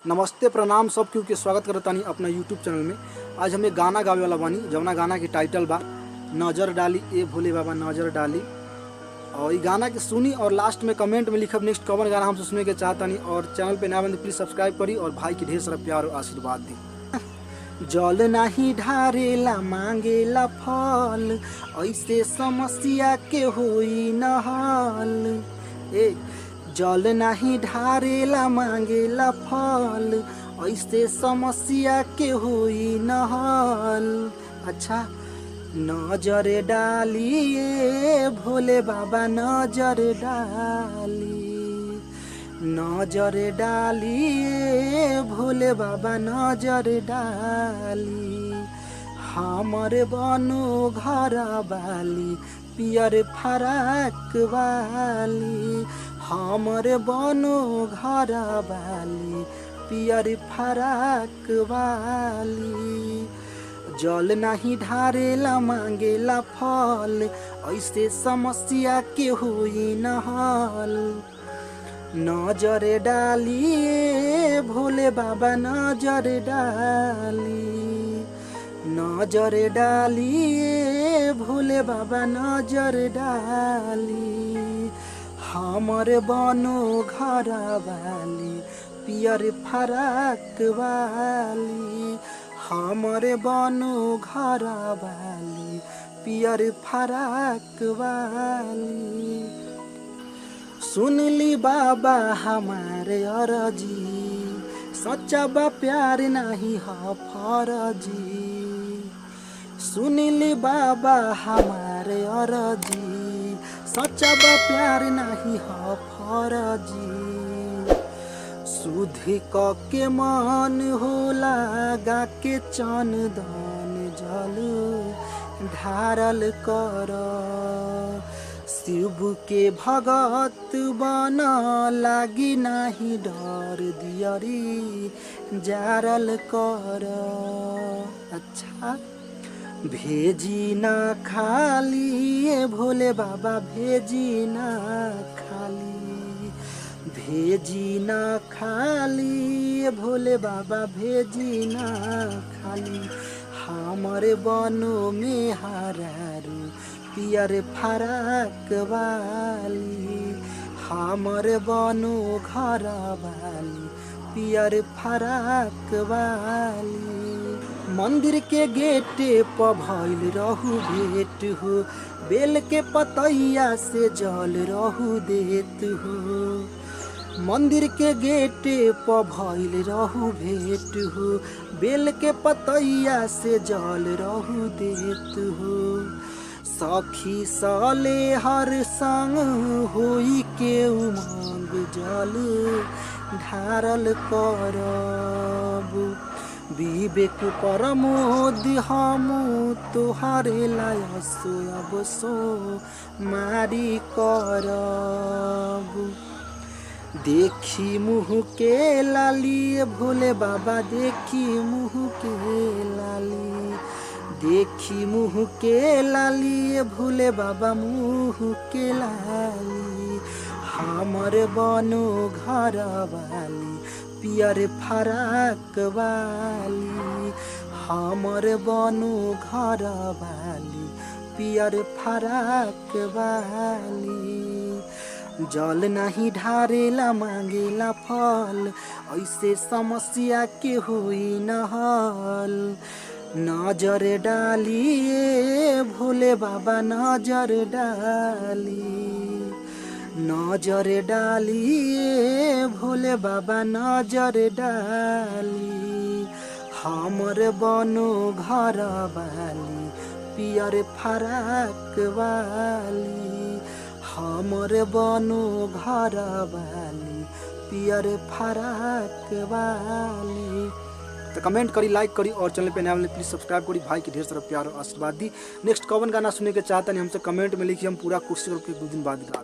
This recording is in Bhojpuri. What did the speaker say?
नमस्ते प्रणाम सब क्यों के स्वागत करतानी अपना यूट्यूब चैनल में। आज हमें गाना गावे वाला बानी जवना गाना के टाइटल बा नजर डाली ए भोले बाबा नजर डाली। और ये गाना के सुनी और लास्ट में कमेंट में लिखब नेक्स्ट कौन गाना हमसे सुने के चाहतानी। और चैनल पे नया बंद प्लीज सब्सक्राइब करी और भाई की ढेर सारा प्यार और आशीर्वाद दी। जल नाही ढारेला मांगेला फल, ऐसे समस्या के होई न हल। जल नाही ढारेला मांगेला फल, ऐसे समस्या के होई न हल। अच्छा नजर डालिए भोले बाबा नजर डाली, नजर डालिए भोले बाबा नजर डाली। हमर बनो घर वाली पियर फराक वाली, हमर बनो घर वाली पियर फराक वाली। जल नहीं ढारेला मांगेला फल, ऐसे समस्या के होई न हल। नजर डालिए भोले बाबा नजर डाली, नजर डालिए भोले बाबा नजर डाली। हमर बनो घर वाली पियर फराक वाली, हमर बनो घर वाली पियर फराक वाली। सुनली बाबा हमारे अरजी, सच्चा बा प्यार नहीं है फरजी। सुनली बाबा हमारे अरजी, सच्चा बा प्यार नहीं है फरजी। सुध क के मन होला गा के चंदन जल ढारल कर। शिव के भगत बन लागी नहीं डर दियरी जारल कर। अच्छा भेजी ना खाली भोले बाबा भेजी ना खाली, भेजी ना खाली भोले बाबा भेजी ना खाली। हमरे बनो में हारू पियर फराक वाली, हमरे बनो घर वाली पियर फराक वाली। मंदिर के गेट पर भइल रहू भेट हो, बेल के पतैया से जल रहू देत हो। मंदिर के गेट पर भइल रहू भेट हो, बेल के पतैया से जल रहू देत हो। सखी साले हर संग होई के उमंग जल ढारल करब। विवेक परमोद हम तोहरे लाय सोयब सो मारी करब। देखी मुँह के लाली भोले बाबा देखी मुँह के लाली, देखी मुँह के लाली भोले बाबा मुँह के लाली। हमर बनो घर वाली पियर फराक वाली, हमर बनो घर वाली पियर फराक वाली। जल नहीं ढारेला मांगेला फल, ऐसे समस्या के होई न हल। नजर डालिए भोले बाबा नजर डाली, नजर डालिए भोले बाबा नजर डाली। हमर बनो घर वाली पियर फराक वाली, हमर बनो घर वाली पियर फराक वाली। तो कमेंट करी, लाइक करी और चैनल पे नया वाले प्लीज सब्सक्राइब करी। भाई की ढेर सारा प्यार और आशीर्वाद दी। नेक्स्ट कौन गाना सुनने के चाहता नहीं हमसे कमेंट में लिखिए, हम पूरा कोशिश करके 2 दिन बाद गा